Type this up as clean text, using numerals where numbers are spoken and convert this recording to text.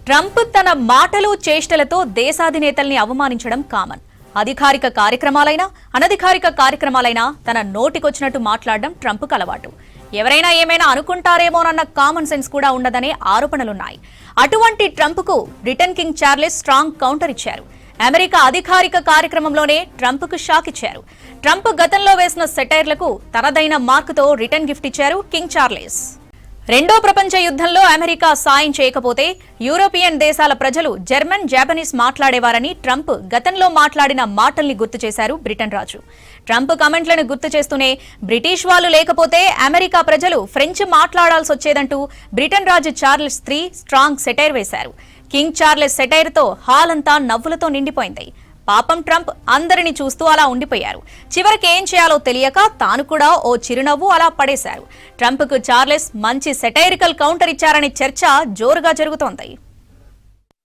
Trump తన మాటలు చేష్టలతో దేశాధినేతల్ని అవమానించడం కామన్. అధికారిక కార్యక్రమాలైనా అనధికారిక కార్యక్రమాలైనా తన నోటికొచ్చినట్టు మాట్లాడడం ట్రంప్కు అలవాటు. ఎవరైనా ఏమైనా అనుకుంటారేమోనన్న కామన్ సెన్స్ కూడా ఉండదనే ఆరోపణలున్నాయి. అటువంటి ట్రంప్కు Britain King Charles strong counter ఇచ్చారు. అమెరికా అధికారిక కార్యక్రమంలోనే ట్రంప్కు షాక్ ఇచ్చారు. ట్రంప్ గతంలో వేసిన సెటైర్లకు తనదైన మార్కుతో రిటర్న్ గిఫ్ట్ ఇచ్చారు కింగ్ చార్లెస్. రెండో ప్రపంచ యుద్ధంలో అమెరికా సాయం చేయకపోతే యూరోపియన్ దేశాల ప్రజలు జర్మన్, జాపనీస్ మాట్లాడేవారని ట్రంప్ గతంలో మాట్లాడిన మాటల్ని గుర్తు చేశారు బ్రిటన్ రాజు. ట్రంప్ కామెంట్లను గుర్తు చేస్తూనే బ్రిటిష్ వాళ్ళు లేకపోతే అమెరికా ప్రజలు ఫ్రెంచ్ మాట్లాడాల్సి వచ్చేదంటూ బ్రిటన్ రాజు చార్లెస్ III స్ట్రాంగ్ సెటైర్ వేశారు. కింగ్ చార్లెస్ సెటైర్తో హాల్ అంతా నవ్వులతో నిండిపోయింది. పాపం ట్రంప్ అందరిని చూస్తూ అలా ఉండిపోయారు. చివరికి ఏం చేయాలో తెలియక తాను కూడా ఓ చిరునవ్వు అలా పడేశారు. ట్రంప్కు చార్లెస్ మంచి సెటైరికల్ కౌంటర్ ఇచ్చారనే చర్చ జోరుగా జరుగుతోంది.